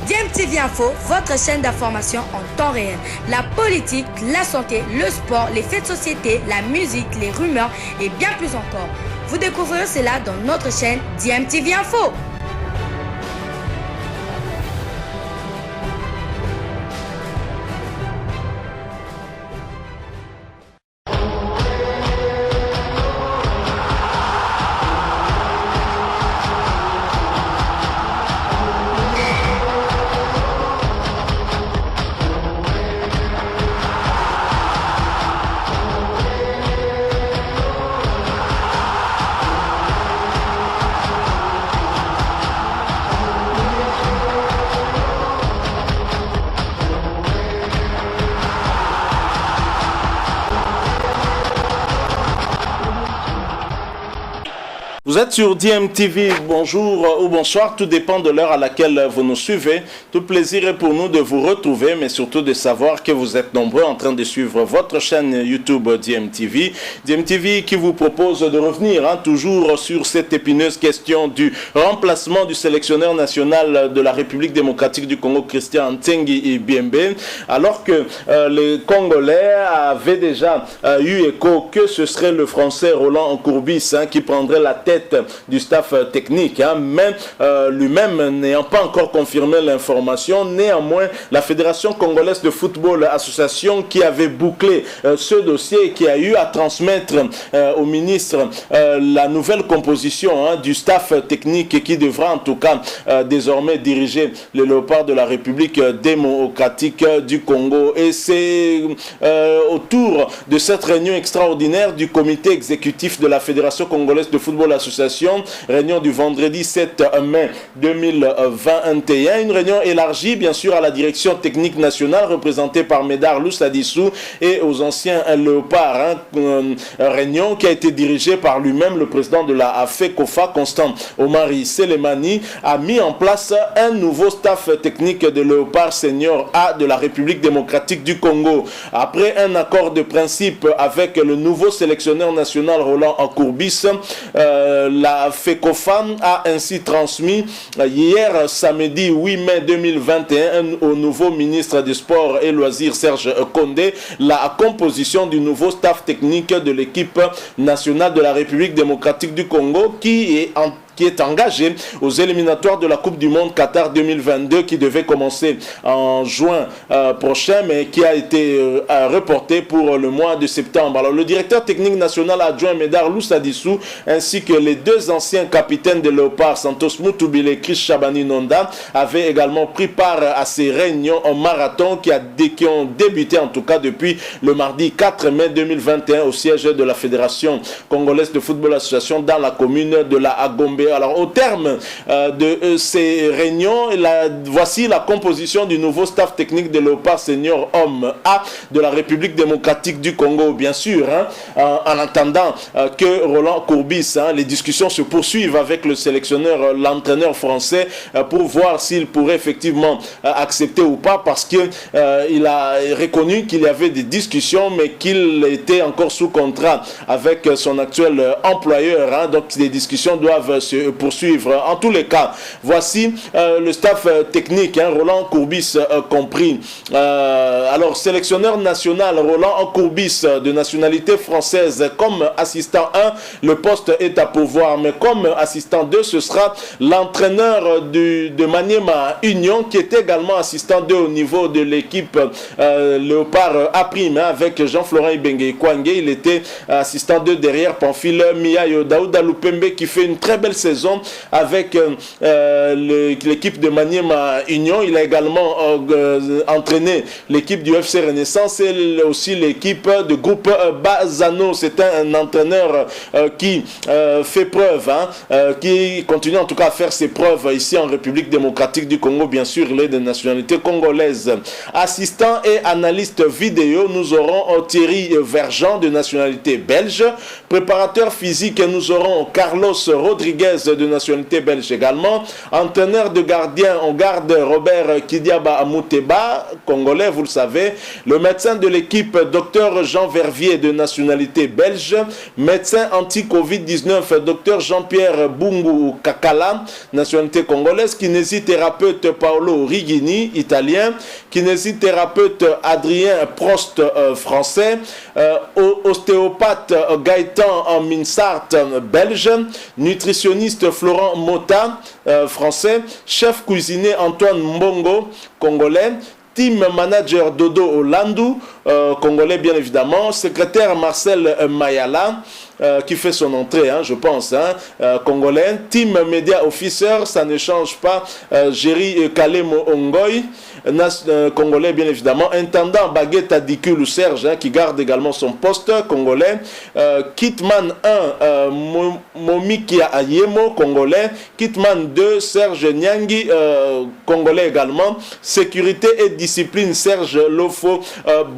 DMTV Info, votre chaîne d'information en temps réel. La politique, la santé, le sport, les faits de société, la musique, les rumeurs et bien plus encore. Vous découvrirez cela dans notre chaîne DMTV Info. Vous êtes sur DMTV, bonjour ou bonsoir, tout dépend de l'heure à laquelle vous nous suivez. Tout plaisir est pour nous de vous retrouver, mais surtout de savoir que vous êtes nombreux en train de suivre votre chaîne YouTube DMTV. DMTV qui vous propose de revenir toujours sur cette épineuse question du remplacement du sélectionneur national de la République démocratique du Congo, Christian Ntsengi Biembe, alors que les Congolais avaient déjà eu écho que ce serait le Français Roland Courbis qui prendrait la tête du staff technique, mais lui-même n'ayant pas encore confirmé l'information. Néanmoins, la Fédération congolaise de football association qui avait bouclé ce dossier et qui a eu à transmettre au ministre la nouvelle composition du staff technique qui devra en tout cas désormais diriger les Léopards de la République démocratique du Congo. Et c'est autour de cette réunion extraordinaire du comité exécutif de la Fédération congolaise de football association, réunion du vendredi 7 mai 2021, une réunion élargie bien sûr à la direction technique nationale représentée par Médard Loussadissou et aux anciens Léopards, réunion qui a été dirigée par lui-même, le président de la FECOFA, Constant Omari Selemani, a mis en place un nouveau staff technique de Léopard Senior A de la République démocratique du Congo. Après un accord de principe avec le nouveau sélectionneur national Roland Courbis, la FECOFA a ainsi transmis hier samedi 8 mai 2021 au nouveau ministre des Sports et Loisirs Serge Condé la composition du nouveau staff technique de l'équipe nationale de la République démocratique du Congo qui est engagé aux éliminatoires de la Coupe du Monde Qatar 2022 qui devait commencer en juin prochain mais qui a été reporté pour le mois de septembre. Alors le directeur technique national adjoint Médard Loussadissou ainsi que les deux anciens capitaines de Léopard, Santos Moutoubile et Chris Chabani Nonda, avaient également pris part à ces réunions en marathon qui ont débuté en tout cas depuis le mardi 4 mai 2021 au siège de la Fédération congolaise de football association dans la commune de la Agombe. Alors au terme de ces réunions, voici la composition du nouveau staff technique de Léopard Senior Homme A de la République démocratique du Congo, bien sûr, en attendant que Roland Courbis, les discussions se poursuivent avec le sélectionneur, l'entraîneur français pour voir s'il pourrait effectivement accepter ou pas, parce qu'il a reconnu qu'il y avait des discussions mais qu'il était encore sous contrat avec son actuel employeur, donc les discussions doivent se poursuivre. En tous les cas, voici le staff technique, Roland Courbis compris. Alors, sélectionneur national Roland Courbis de nationalité française comme assistant 1, le poste est à pourvoir, mais comme assistant 2, ce sera l'entraîneur de Maniema Union qui est également assistant 2 au niveau de l'équipe Léopard A', avec Jean-Florent Ibenge Kwangé. Il était assistant 2 derrière Pamphile Miayo. Daouda Lupembe qui fait une très belle saison avec l'équipe de Maniema Union. Il a également entraîné l'équipe du FC Renaissance et aussi l'équipe de groupe Bazano. C'est un entraîneur qui fait preuve, qui continue en tout cas à faire ses preuves ici en République démocratique du Congo. Bien sûr, il est de nationalité congolaise. Assistant et analyste vidéo, nous aurons Thierry Verjean de nationalité belge. Préparateur physique, nous aurons Carlos Rodriguez congolaise de nationalité belge également. Entraîneur de gardien, on garde Robert Kidiaba Amouteba, congolais, vous le savez. Le médecin de l'équipe, Dr Jean Vervier de nationalité belge. Médecin anti-Covid-19, Dr Jean-Pierre Bungu Kakala, nationalité congolaise. Kinésithérapeute Paolo Rigini, italien. Kinésithérapeute Adrien Prost, français. Ostéopathe Gaëtan Minsart, belge. Nutritionniste Florent Mota, français. Chef cuisinier Antoine Mbongo, congolais. Team manager Dodo Olandou, congolais bien évidemment. Secrétaire Marcel Mayala, qui fait son entrée, je pense, congolais. Team Media Officer, ça ne change pas, Jerry Kalemo Ongoy, congolais bien évidemment. Intendant Baguette Adikulu Serge, qui garde également son poste, congolais. Kitman 1, Momikia Ayemo, congolais. Kitman 2, Serge Nyangi, congolais également. Sécurité et discipline, Serge Lofo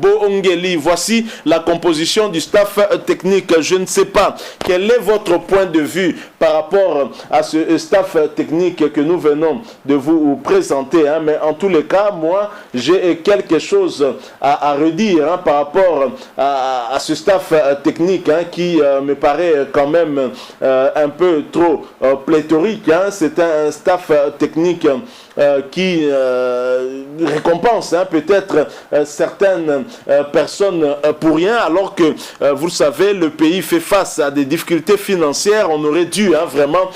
Boongeli. Voici la composition du staff technique. Je ne sais pas quel est votre point de vue par rapport à ce staff technique que nous venons de vous présenter, mais en tous les cas, moi, j'ai quelque chose à redire par rapport à ce staff technique qui me paraît quand même un peu trop pléthorique. C'est un staff technique qui récompense peut-être certaines personnes pour rien, alors que, vous le savez, le pays fait face à des difficultés financières. On aurait dû vraiment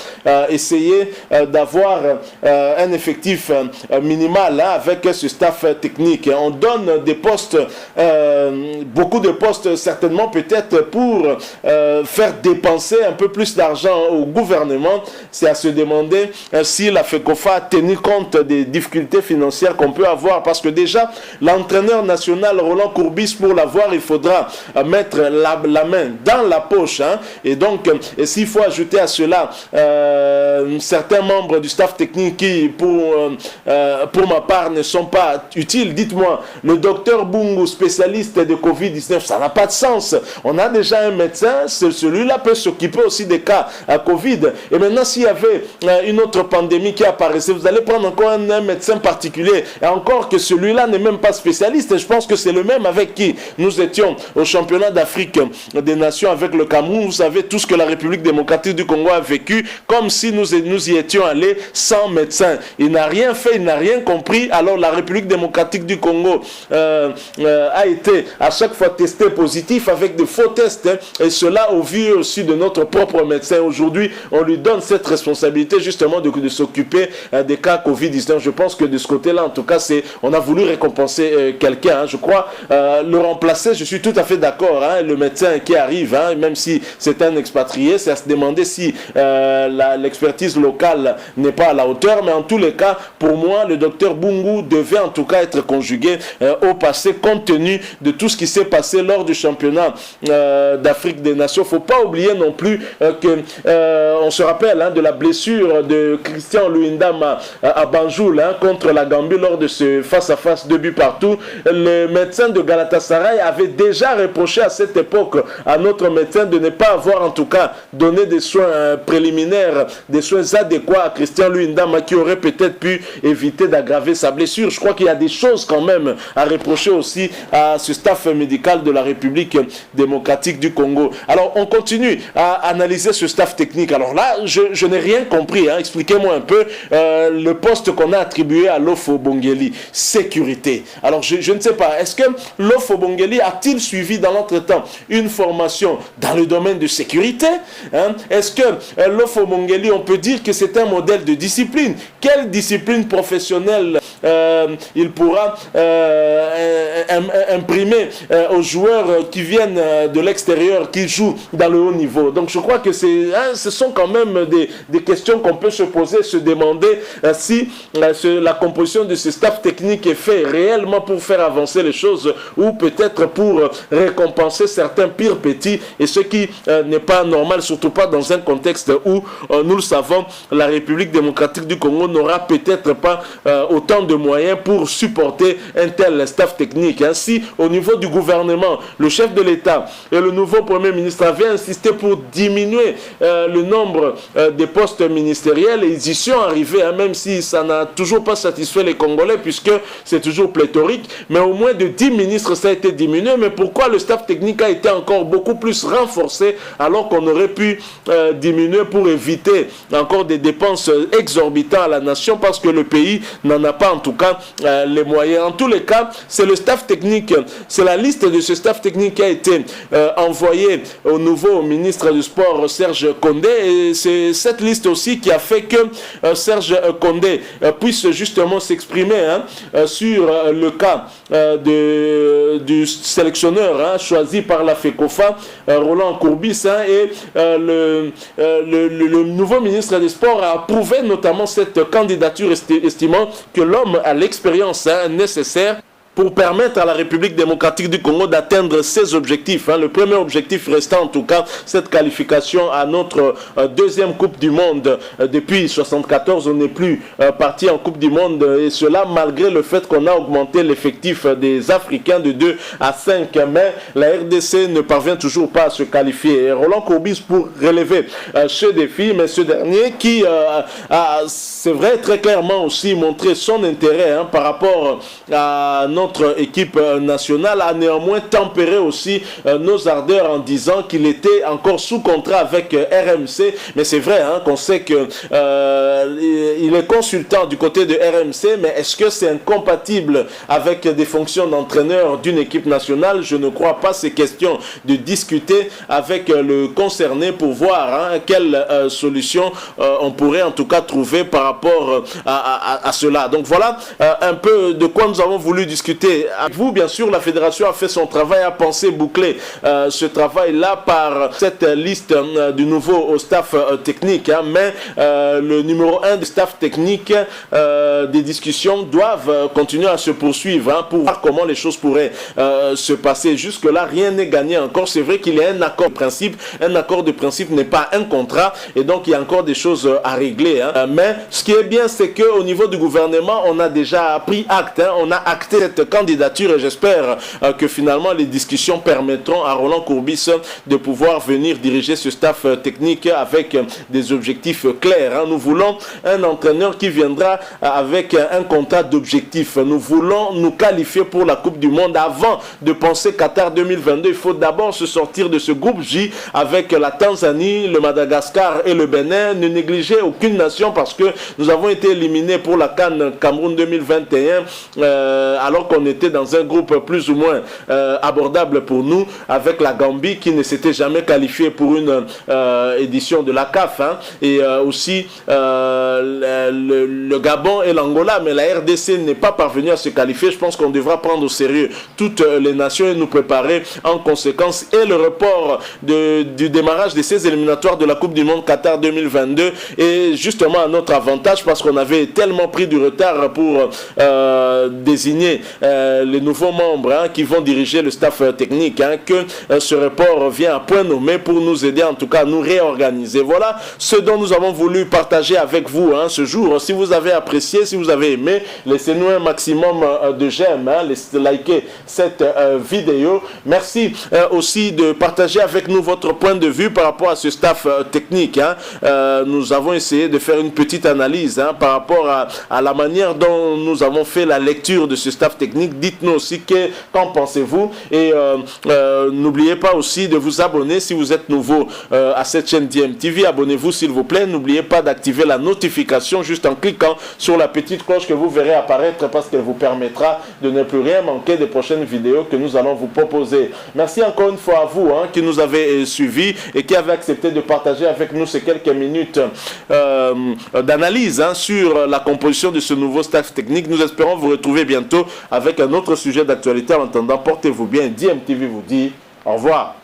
essayer d'avoir un effectif minimal avec ce staff technique. On donne des postes, beaucoup de postes certainement peut-être pour faire dépenser un peu plus d'argent au gouvernement. C'est à se demander si la FECOFA a tenu compte des difficultés financières qu'on peut avoir, parce que déjà l'entraîneur national Roland Courbis, pour l'avoir, il faudra mettre la main dans la poche, et donc s'il faut ajouter à cela certains membres du staff technique qui pour ma part ne sont pas utiles, dites-moi, le docteur Bungu, spécialiste de Covid-19, ça n'a pas de sens. On a déjà un médecin, celui-là peut s'occuper aussi des cas à Covid, et maintenant s'il y avait une autre pandémie qui apparaissait, vous allez prendre encore un médecin particulier, et encore que celui-là n'est même pas spécialiste. Je pense que c'est le même avec qui nous étions au championnat d'Afrique des Nations avec le Cameroun. Vous savez tout ce que la République démocratique du Congo a vécu, comme si nous y étions allés sans médecin. Il n'a rien fait, il n'a rien compris. Alors la République démocratique du Congo a été à chaque fois testé positif avec de faux tests, et cela au vu aussi de notre propre médecin. Aujourd'hui, on lui donne cette responsabilité justement de s'occuper des cas Covid-19. Je pense que de ce côté-là, en tout cas, on a voulu récompenser quelqu'un. Je crois le remplacer, je suis tout à fait d'accord. Le médecin qui arrive, même si c'est un expatrié, c'est à se demander si l'expertise locale n'est pas à la hauteur. Mais en tous les cas, pour moi, le docteur Bungu devait en tout cas être conjugué au passé, compte tenu de tout ce qui s'est passé lors du championnat d'Afrique des Nations. Il ne faut pas oublier non plus on se rappelle de la blessure de Christian Luindama à Banjul contre la Gambie lors de ce face-à-face 2 buts partout. Le médecin de Galatasaray avait déjà reproché à cette époque à notre médecin de ne pas avoir en tout cas donné des soins préliminaires, des soins adéquats à Christian Luindama, qui aurait peut-être pu éviter d'aggraver sa blessure. Je crois qu'il y a des choses quand même à reprocher aussi à ce staff médical de la République démocratique du Congo. Alors on continue à analyser ce staff technique. Alors là, je n'ai rien compris. Expliquez-moi un peu le poste qu'on a attribué à Lofo Bongeli, sécurité. Alors je ne sais pas, est-ce que Lofo Bongeli a-t-il suivi dans l'entretemps une formation dans le domaine de sécurité? Est-ce que Lofo Bongeli, on peut dire que c'est un modèle de discipline? Quelle discipline professionnelle il pourra imprimer aux joueurs qui viennent de l'extérieur, qui jouent dans le haut niveau? Donc je crois que ce sont quand même des questions qu'on peut se poser, se demander si la composition de ce staff technique est fait réellement pour faire avancer les choses, ou peut-être pour récompenser certains pires petits, et ce qui n'est pas normal, surtout pas dans un contexte contexte où, nous le savons, la République démocratique du Congo n'aura peut-être pas autant de moyens pour supporter un tel staff technique. Ainsi, au niveau du gouvernement, le chef de l'État et le nouveau Premier ministre avaient insisté pour diminuer le nombre des postes ministériels, et ils y sont arrivés, hein, même si ça n'a toujours pas satisfait les Congolais puisque c'est toujours pléthorique, mais au moins de 10 ministres ça a été diminué. Mais pourquoi le staff technique a été encore beaucoup plus renforcé alors qu'on aurait pu diminuer pour éviter encore des dépenses exorbitantes à la nation, parce que le pays n'en a pas en tout cas les moyens. En tous les cas, c'est le staff technique, c'est la liste de ce staff technique qui a été envoyée au nouveau ministre du Sport Serge Condé, et c'est cette liste aussi qui a fait que Serge Condé puisse justement s'exprimer sur le cas du sélectionneur choisi par la FECOFA, Roland Courbis, et le nouveau ministre des Sports a approuvé notamment cette candidature, estimant que l'homme a l'expérience nécessaire pour permettre à la République démocratique du Congo d'atteindre ses objectifs. Le premier objectif restant en tout cas cette qualification à notre deuxième Coupe du Monde. Depuis 1974, on n'est plus parti en Coupe du Monde, et cela malgré le fait qu'on a augmenté l'effectif des Africains de 2 à 5. Mais la RDC ne parvient toujours pas à se qualifier. Et Roland Courbis pour relever ce défi, mais ce dernier qui a, c'est vrai, très clairement aussi montré son intérêt par rapport à notre équipe nationale, a néanmoins tempéré aussi nos ardeurs en disant qu'il était encore sous contrat avec RMC. Mais c'est vrai qu'on sait que il est consultant du côté de RMC, mais est-ce que c'est incompatible avec des fonctions d'entraîneur d'une équipe nationale? Je ne crois pas. C'est question de discuter avec le concerné pour voir quelle solution on pourrait en tout cas trouver par rapport à cela. Donc voilà un peu de quoi nous avons voulu discuter avec vous. Bien sûr, la fédération a fait son travail, a pensé boucler ce travail-là par cette liste du nouveau staff technique, mais le numéro 1 du staff technique, des discussions doivent continuer à se poursuivre pour voir comment les choses pourraient se passer. Jusque-là, rien n'est gagné encore. C'est vrai qu'il y a un accord de principe. Un accord de principe n'est pas un contrat, et donc il y a encore des choses à régler. Mais ce qui est bien, c'est qu'au niveau du gouvernement, on a déjà pris acte. On a acté cette candidature, et j'espère que finalement les discussions permettront à Roland Courbis de pouvoir venir diriger ce staff technique avec des objectifs clairs. Nous voulons un entraîneur qui viendra avec un contrat d'objectifs. Nous voulons nous qualifier pour la Coupe du Monde. Avant de penser Qatar 2022, il faut d'abord se sortir de ce groupe J avec la Tanzanie, le Madagascar et le Bénin. Ne négligez aucune nation, parce que nous avons été éliminés pour la CAN Cameroun 2021 alors qu'on était dans un groupe plus ou moins abordable pour nous, avec la Gambie qui ne s'était jamais qualifiée pour une édition de la CAF, et aussi le Gabon et l'Angola, mais la RDC n'est pas parvenue à se qualifier. Je pense qu'on devra prendre au sérieux toutes les nations et nous préparer en conséquence. Et le report du démarrage de ces éliminatoires de la Coupe du Monde Qatar 2022 est justement à notre avantage, parce qu'on avait tellement pris du retard pour désigner les nouveaux membres qui vont diriger le staff technique, que ce report vient à point nommé pour nous aider en tout cas à nous réorganiser. Voilà ce dont nous avons voulu partager avec vous ce jour. Si vous avez apprécié, si vous avez aimé, laissez-nous un maximum de j'aime, likez cette vidéo. Merci aussi de partager avec nous votre point de vue par rapport à ce staff technique. Nous avons essayé de faire une petite analyse par rapport à la manière dont nous avons fait la lecture de ce staff technique. Dites-nous aussi qu'en pensez-vous, et n'oubliez pas aussi de vous abonner si vous êtes nouveau à cette chaîne DMTV. Abonnez-vous s'il vous plaît. N'oubliez pas d'activer la notification juste en cliquant sur la petite cloche que vous verrez apparaître, parce qu'elle vous permettra de ne plus rien manquer des prochaines vidéos que nous allons vous proposer. Merci encore une fois à vous qui nous avez suivis et qui avez accepté de partager avec nous ces quelques minutes d'analyse sur la composition de ce nouveau staff technique. Nous espérons vous retrouver bientôt avec un autre sujet d'actualité. En attendant, portez-vous bien. DMTV vous dit au revoir.